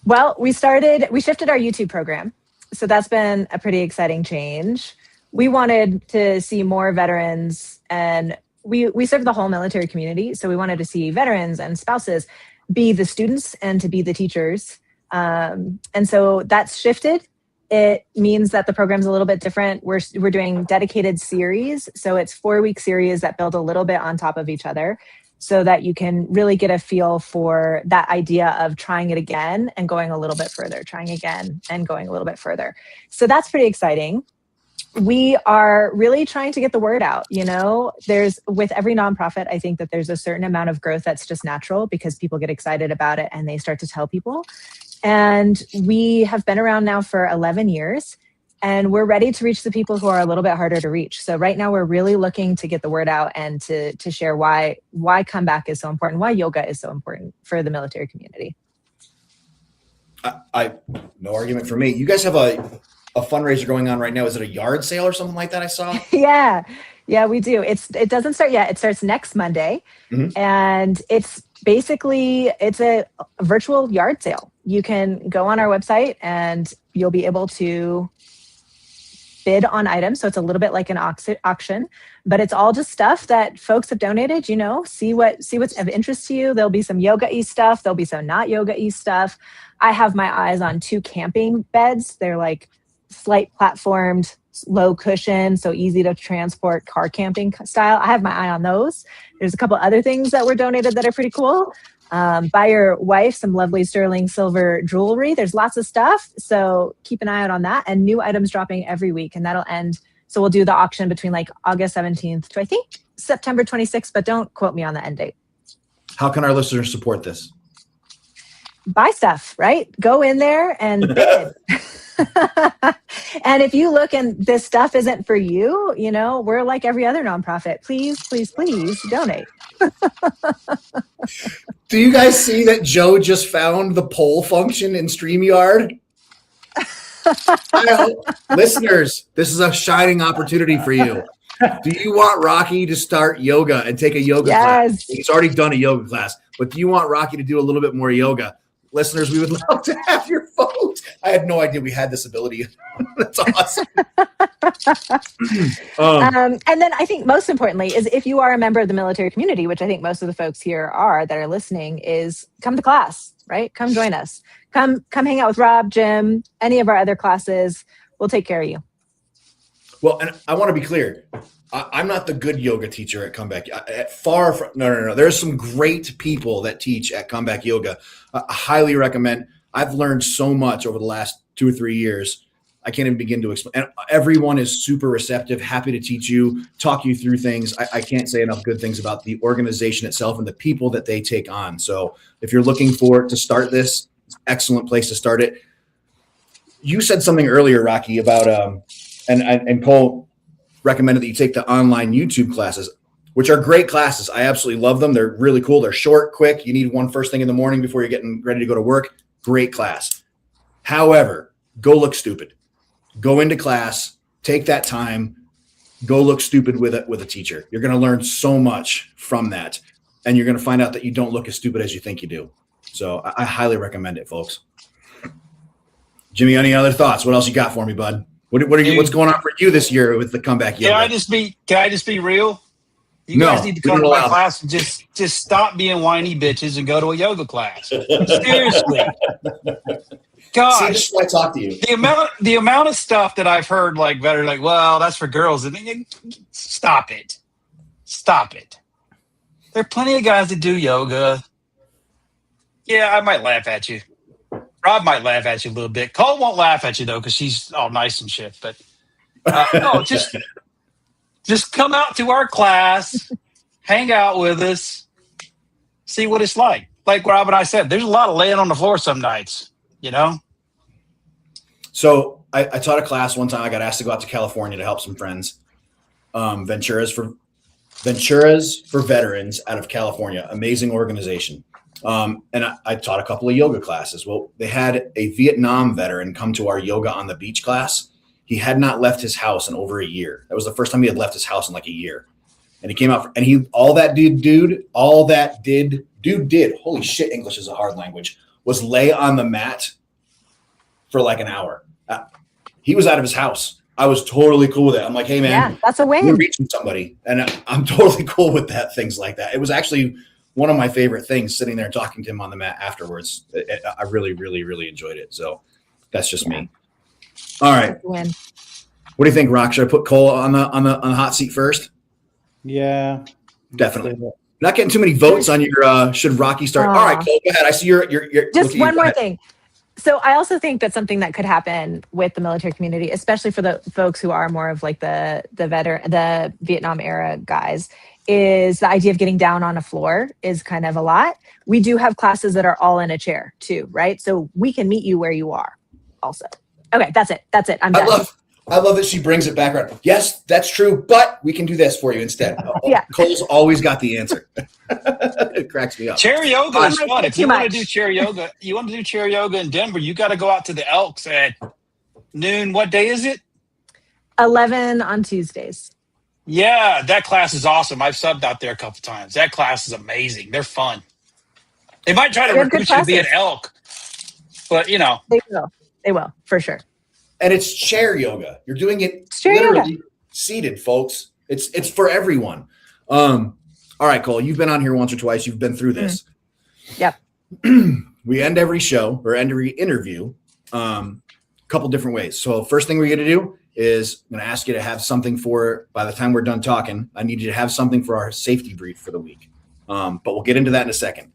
Well, we shifted our YouTube program. So that's been a pretty exciting change. We wanted to see more veterans, and we serve the whole military community. So we wanted to see veterans and spouses be the students and to be the teachers. And so that's shifted. It means that the program's a little bit different. We're doing dedicated series. So it's 4-week series that build a little bit on top of each other so that you can really get a feel for that idea of trying it again and going a little bit further, trying again and going a little bit further. So that's pretty exciting. We are really trying to get the word out. There's, with every nonprofit, I think that there's a certain amount of growth that's just natural because people get excited about it and they start to tell people. And we have been around now for 11 years, and we're ready to reach the people who are a little bit harder to reach. So right now we're really looking to get the word out and to share why comeback is so important, why yoga is so important for the military community. I no argument for me. You guys have a fundraiser going on right now. Is it a yard sale or something like that I saw? Yeah, we do. It doesn't start yet. It starts next Monday. Mhm. And it's a virtual yard sale. You can go on our website and you'll be able to bid on items. So it's a little bit like an auction, but it's all just stuff that folks have donated. See what's of interest to you. There'll be some yoga-y stuff. There'll be some not yoga-y stuff. I have my eyes on 2 camping beds. They're like slight platformed, low cushion, so easy to transport, car camping style. I have my eye on those. There's a couple other things that were donated that are pretty cool. Buy your wife some lovely sterling silver jewelry. There's lots of stuff. So keep an eye out on that, and new items dropping every week. And that'll end. So we'll do the auction between like August 17th to I think September 26th, but don't quote me on the end date. How can our listeners support this? Buy stuff, right? Go in there and bid. And if you look and this stuff isn't for you, we're like every other nonprofit. Please, please, please donate. Do you guys see that Joe just found the poll function in StreamYard? Listeners, this is a shining opportunity for you. Do you want Rocky to start yoga and take a yoga class? He's already done a yoga class, but do you want Rocky to do a little bit more yoga? Listeners, we would love to have your vote. I had no idea we had this ability. That's awesome. And then I think most importantly is if you are a member of the military community, which I think most of the folks here are that are listening, is come to class, right? Come join us. Come hang out with Rob, Jim, any of our other classes. We'll take care of you. Well, and I want to be clear. I'm not the good yoga teacher at Comeback. Far from no. There's some great people that teach at Comeback Yoga. I highly recommend. I've learned so much over the last 2 or 3 years. I can't even begin to explain. And everyone is super receptive, happy to teach you, talk you through things. I can't say enough good things about the organization itself and the people that they take on. So if you're looking to start this, it's an excellent place to start it. You said something earlier, Rocky, about and Cole recommended that you take the online YouTube classes. which are great classes. I absolutely love them. They're really cool. They're short, quick. You need one first thing in the morning before you're getting ready to go to work. Great class. However, go look stupid. Go into class, take that time, go look stupid with a teacher. You're going to learn so much from that, and you're going to find out that you don't look as stupid as you think you do. So I highly recommend it, folks. Jimmy, any other thoughts? What else you got for me, bud? What's going on for you this year with the comeback yoga? Can I just be real? You No, guys need to come we to don't my allow class and just stop being whiny bitches and go to a yoga class. Seriously. See, Gosh, this is why I talk to you. the amount of stuff that I've heard like that are like, well, that's for girls. And stop it. Stop it. There are plenty of guys that do yoga. Yeah, I might laugh at you. Rob might laugh at you a little bit. Cole won't laugh at you though, because she's all nice and shit. But no, just come out to our class, hang out with us, see what it's like. Like Rob and I said, there's a lot of laying on the floor some nights, you know? So I taught a class one time. I got asked to go out to California to help some friends. Venturas for Veterans out of California. Amazing organization. And I taught a couple of yoga classes. Well, they had a Vietnam veteran come to our yoga on the beach class. He had not left his house in over a year. That was the first time he had left his house in like a year. And he came out and all that dude did, holy shit, English is a hard language, was lay on the mat for like an hour. He was out of his house. I was totally cool with it. I'm like, hey man, Yeah, that's a win. we're reaching somebody. And I'm totally cool with that. Things like that. It was actually one of my favorite things, sitting there and talking to him on the mat afterwards. I really, really, really enjoyed it. So that's just me. All right. That's a win. What do you think, Rock? Should I put Cole on the hot seat first? Yeah. Definitely. Not getting too many votes on your should Rocky start. All right, Cole, go ahead. I see you're Just one more thing. So I also think that something that could happen with the military community, especially for the folks who are more of like the Vietnam era guys, is the idea of getting down on a floor is kind of a lot. We do have classes that are all in a chair too, right? So we can meet you where you are also. Okay, that's it. I'm done. I love that she brings it back around. Yes, that's true, but we can do this for you instead. Yeah. Cole's always got the answer. It cracks me up. Chair yoga is fun. If you Too want to much. do chair yoga, in Denver, you got to go out to the Elks at noon. What day is it? 11 on Tuesdays. Yeah, that class is awesome. I've subbed out there a couple times. That class is amazing. They're fun. They might try to They have good recruit you to be an classes. elk, but you know. They will for sure. And it's chair yoga. You're doing it Chair literally seated, folks. It's for everyone. All right, Cole, you've been on here once or twice. You've been through this. Yep. We end every show or every interview a couple different ways. So first thing we're going to do is I'm going to ask you to have something by the time we're done talking, I need you to have something for our safety brief for the week. But we'll get into that in a second.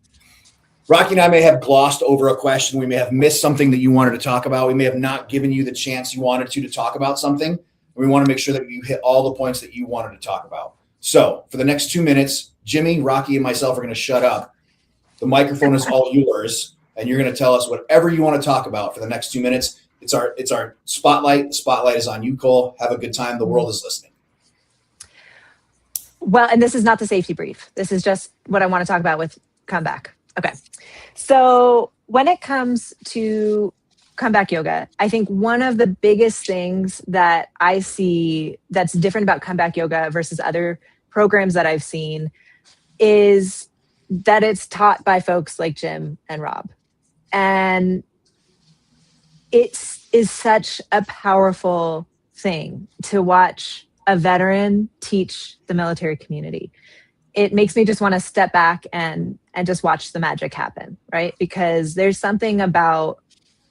Rocky and I may have glossed over a question. We may have missed something that you wanted to talk about. We may have not given you the chance you wanted to talk about something. We want to make sure that you hit all the points that you wanted to talk about. So for the next 2 minutes, Jimmy, Rocky, and myself are going to shut up. The microphone is all yours, and you're going to tell us whatever you want to talk about for the next 2 minutes. It's our spotlight. The spotlight is on you, Cole. Have a good time. The world is listening. Well, and this is not the safety brief. This is just what I want to talk about with comeback. Okay. So when it comes to comeback yoga, I think one of the biggest things that I see that's different about comeback yoga versus other programs that I've seen is that it's taught by folks like Jim and Rob. And it is such a powerful thing to watch a veteran teach the military community. It makes me just want to step back and just watch the magic happen, right? Because there's something about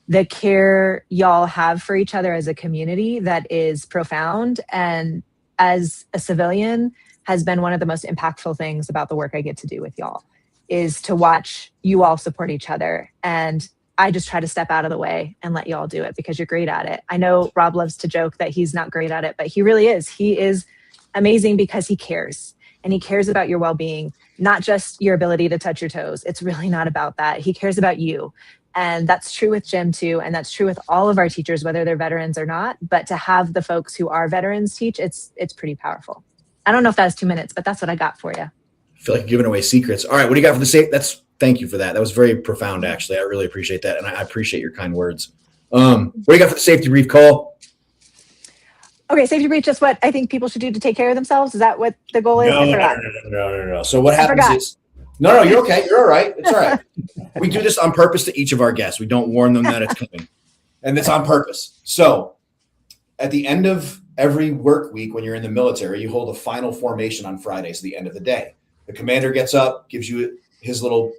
the care y'all have for each other as a community that is profound. And as a civilian, has been one of the most impactful things about the work I get to do with y'all, is to watch you all support each other. And I just try to step out of the way and let y'all do it because you're great at it. I know Rob loves to joke that he's not great at it, but he really is. He is amazing because he cares. And he cares about your well-being, not just your ability to touch your toes. It's really not about that. He cares about you. And that's true with Jim too. And that's true with all of our teachers, whether they're veterans or not. But to have the folks who are veterans teach, it's pretty powerful. I don't know if that's 2 minutes, but that's what I got for you. I feel like you're giving away secrets. All right, what do you got for the safe? Thank you for that. That was very profound, actually. I really appreciate that, and I appreciate your kind words. What do you got for the safety brief, Cole? Okay, safety brief, just what I think people should do to take care of themselves. Is that what the goal is? No. So what happens is, no, you're okay. You're all right. It's all right. We do this on purpose to each of our guests. We don't warn them that it's coming, and it's on purpose. So at the end of every work week, when you're in the military, you hold a final formation on Fridays, the end of the day. The commander gets up, gives you his little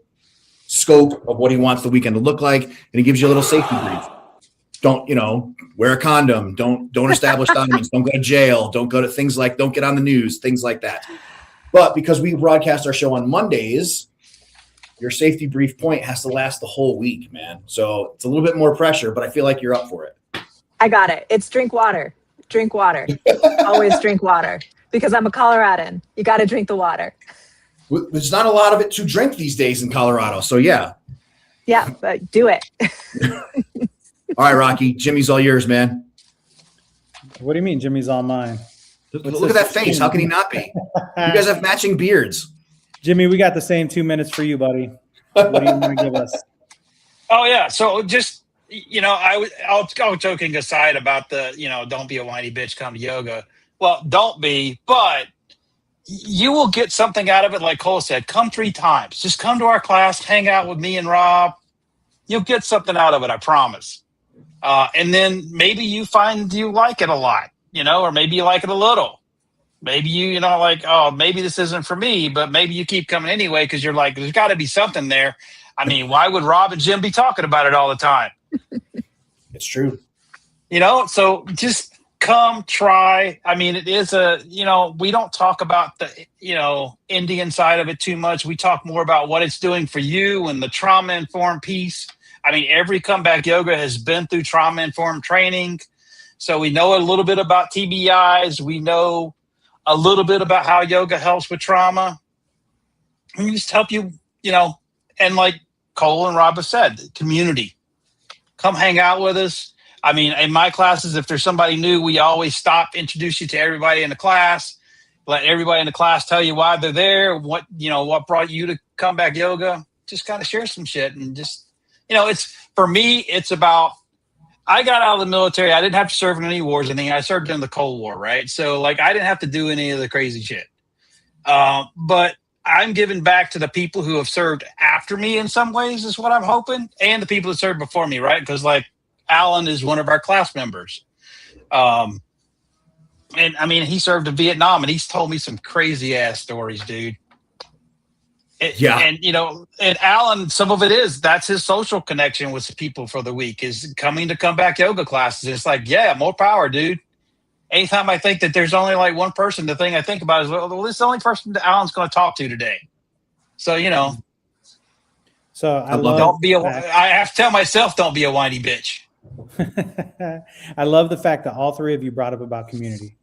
scope of what he wants the weekend to look like, and he gives you a little safety brief. Don't, wear a condom. Don't establish documents. Don't go to jail. Don't get on the news, things like that. But because we broadcast our show on Mondays, your safety brief point has to last the whole week, man. So it's a little bit more pressure, but I feel like you're up for it. I got it. It's drink water. Drink water. Always drink water. Because I'm a Coloradan. You got to drink the water. There's not a lot of it to drink these days in Colorado. So, yeah. Yeah, but do it. All right, Rocky. Jimmy's all yours, man. What do you mean Jimmy's all mine? Look at that face. How can he not be? You guys have matching beards. Jimmy, we got the same 2 minutes for you, buddy. What do you want to give us? Oh, yeah. So just, I'll go joking aside about the, don't be a whiny bitch, come to yoga. Well, don't be, but you will get something out of it. Like Cole said, come 3 times. Just come to our class, hang out with me and Rob. You'll get something out of it, I promise. And then maybe you find you like it a lot, or maybe you like it a little. Maybe maybe this isn't for me, but maybe you keep coming anyway because you're like, there's got to be something there. I mean, why would Rob and Jim be talking about it all the time? It's true. So just come try. I mean, it is we don't talk about the, Indian side of it too much. We talk more about what it's doing for you and the trauma-informed piece. I mean, every Comeback Yoga has been through trauma-informed training. So we know a little bit about TBIs. We know a little bit about how yoga helps with trauma. And we just help you, and like Cole and Rob have said, community. Come hang out with us. I mean, in my classes, if there's somebody new, we always stop, introduce you to everybody in the class, let everybody in the class tell you why they're there, what brought you to Comeback Yoga. Just kind of share some shit and just, it's for me, it's about, I got out of the military. I didn't have to serve in any wars or anything. I served in the Cold War, right? So I didn't have to do any of the crazy shit. But I'm giving back to the people who have served after me in some ways is what I'm hoping. And the people that served before me, right? Because Alan is one of our class members. And I mean, he served in Vietnam and he's told me some crazy ass stories, dude. And Alan, some of it that's his social connection with people for the week is coming to Comeback Yoga classes. It's like, yeah, more power, dude. Anytime I think that there's only one person, the thing I think about is, well, this is the only person that Alan's going to talk to today. So, So I have to tell myself, don't be a whiny bitch. I love the fact that all 3 of you brought up about community.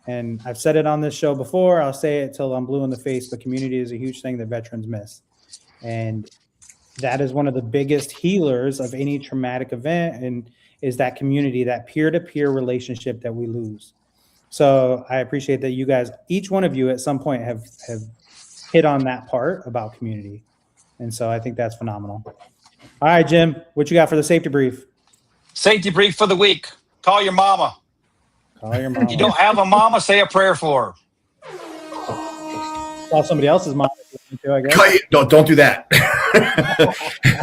And I've said it on this show before. I'll say it till I'm blue in the face, but community is a huge thing that veterans miss. And that is one of the biggest healers of any traumatic event, and is that community, that peer-to-peer relationship that we lose. So I appreciate that you guys, each one of you at some point have hit on that part about community. And so I think that's phenomenal. All right, Jim, what you got for the safety brief? Safety brief for the week. Call your mama. Call your mama. You don't have a mama, say a prayer for her. Call somebody else's mom. Too, I guess. Don't do that.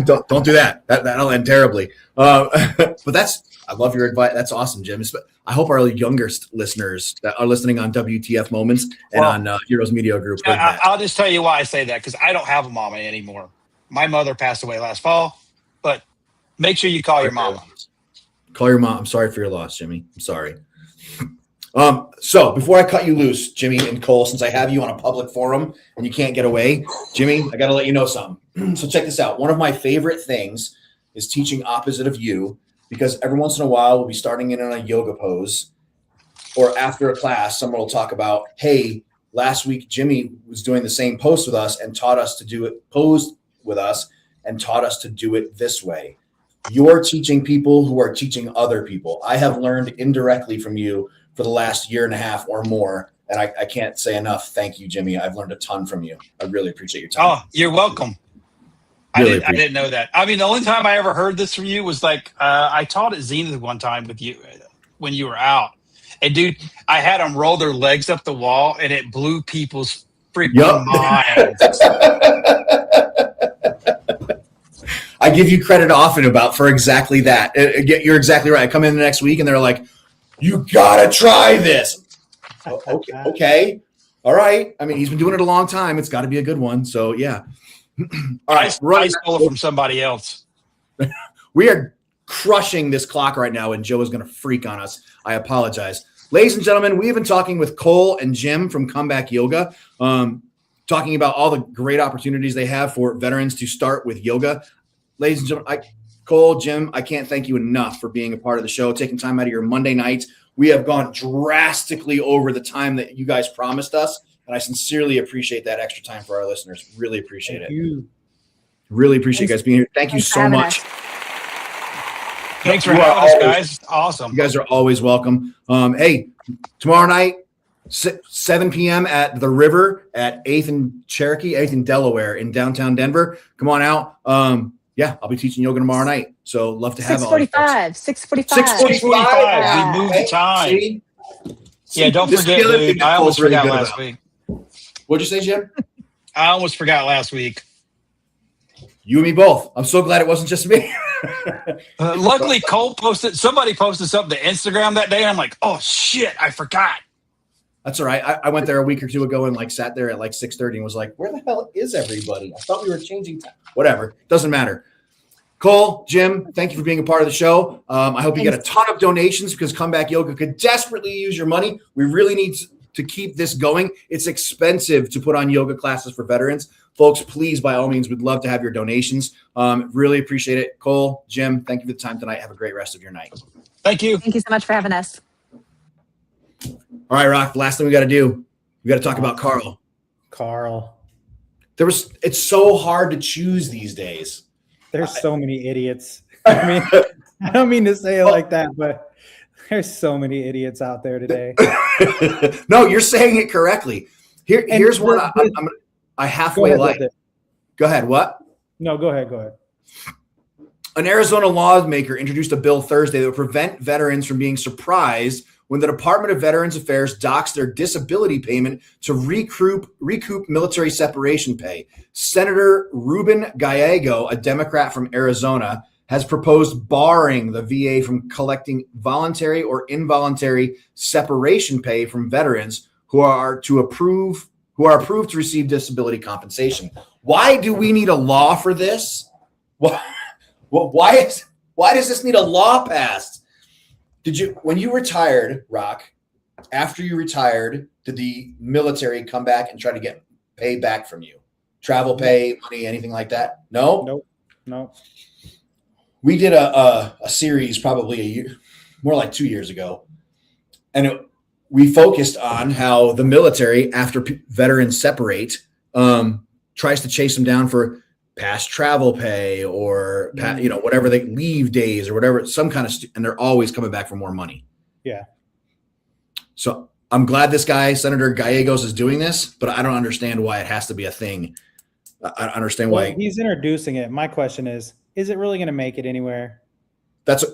don't do that. That'll end terribly. But I love your advice. That's awesome, Jim. I hope our younger listeners that are listening on WTF Moments and on Heroes Media Group. I'll just tell you why I say that, because I don't have a mama anymore. My mother passed away last fall, but make sure you call your mama. Call your mom. I'm sorry for your loss, Jimmy. I'm sorry. So before I cut you loose, Jimmy and Cole, since I have you on a public forum and you can't get away, Jimmy, I got to let you know something. So check this out. One of my favorite things is teaching opposite of you, because every once in a while we'll be starting in on a yoga pose, or after a class, someone will talk about, hey, last week Jimmy was doing the same pose with us and taught us to do it, posed with us and taught us to do it this way. You're teaching people who are teaching other people. I have learned indirectly from you for the last year and a half or more And I can't say enough. Thank you, Jimmy. I've learned a ton from you. I really appreciate your time. Oh, you're welcome. Really I didn't know that. I mean, the only time I ever heard this from you was like I taught at Zenith one time with you when you were out. And dude, I had them roll their legs up the wall, and it blew people's freaking minds. I give you credit often for exactly that. You're exactly right. I come in the next week, and they're like, "You gotta try this." Okay. All right. I mean, he's been doing it a long time. It's got to be a good one. So, yeah. All right. I stole it from somebody else. We are crushing this clock right now, and Joe is going to freak on us. I apologize. Ladies and gentlemen, we have been talking with Cole and Jim from Comeback Yoga, talking about all the great opportunities they have for veterans to start with yoga. Ladies and gentlemen, Cole, Jim, I can't thank you enough for being a part of the show, taking time out of your Monday nights. We have gone drastically over the time that you guys promised us, and I sincerely appreciate that extra time for our listeners. Really appreciate it. Really appreciate you guys being here. Thank you so much. Thanks for having us, guys. Awesome. You guys are always welcome. Hey, tomorrow night, 7 p.m. at the River at 8th and Cherokee, 8th and Delaware in downtown Denver. Come on out. Yeah, I'll be teaching yoga tomorrow night. So love to have 6:45. 6:45. We moved the time. See? Yeah, don't forget, dude. I almost forgot last week. What'd you say, Jim? I almost forgot last week. You and me both. I'm so glad it wasn't just me. Luckily, somebody posted something to Instagram that day. And I'm like, oh, shit, I forgot. That's all right. I went there a week or two ago and sat there at 6:30 and was like, where the hell is everybody? I thought we were changing time. Whatever. Doesn't matter. Cole, Jim, thank you for being a part of the show. I hope you get a ton of donations because Comeback Yoga could desperately use your money. We really need to keep this going. It's expensive to put on yoga classes for veterans. Folks, please, by all means, we'd love to have your donations. Really appreciate it. Cole, Jim, thank you for the time tonight. Have a great rest of your night. Thank you. Thank you so much for having us. All right, Rock, the last thing we got to do, we got to talk about Carl. It's so hard to choose these days. There's so many idiots. I mean, I don't mean to say it like that, but there's so many idiots out there today. No, you're saying it correctly. Here's what I halfway like. Go ahead. What? No, go ahead. An Arizona lawmaker introduced a bill Thursday that would prevent veterans from being surprised when the Department of Veterans Affairs docks their disability payment to recoup military separation pay. Senator Ruben Gallego, a Democrat from Arizona, has proposed barring the VA from collecting voluntary or involuntary separation pay from veterans who are approved to receive disability compensation. Why do we need a law for this? Why does this need a law passed? When you retired, Rock, after you retired, did the military come back and try to get pay back from you? Travel pay, money, anything like that? No? No. We did a series probably a year, more like 2 years ago. And we focused on how the military, after veterans separate, tries to chase them down for past travel pay or whatever, they leave days or whatever, some kind of and they're always coming back for more money. Yeah. So I'm glad this guy, Senator Gallegos, is doing this, but I don't understand why it has to be a thing. I don't understand why he's introducing it. My question is it really going to make it anywhere? That's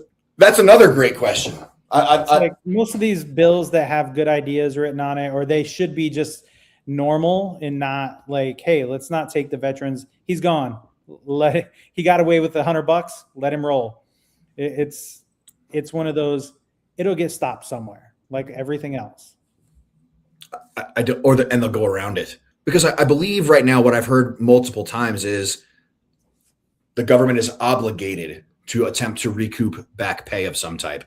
another great question. Like most of these bills that have good ideas written on it, or they should be just normal and not like, hey, let's not take the veterans. He's gone. He got away with $100. Let him roll. It's one of those. It'll get stopped somewhere, like everything else. And they'll go around it because I believe right now what I've heard multiple times is the government is obligated to attempt to recoup back pay of some type.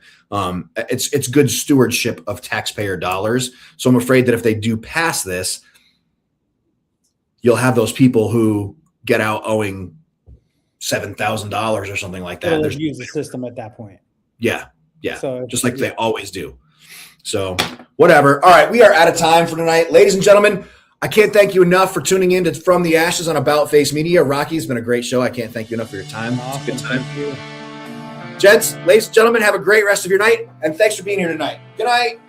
It's good stewardship of taxpayer dollars. So I'm afraid that if they do pass this, you'll have those people who get out owing $7,000 or something like that. They'll use the system at that point. Yeah. So just like they always do. So whatever. All right. We are out of time for tonight. Ladies and gentlemen, I can't thank you enough for tuning in to From the Ashes on About Face Media. Rocky, it's been a great show. I can't thank you enough for your time. Awesome. It's a good time. Thank you. Gents, ladies and gentlemen, have a great rest of your night. And thanks for being here tonight. Good night.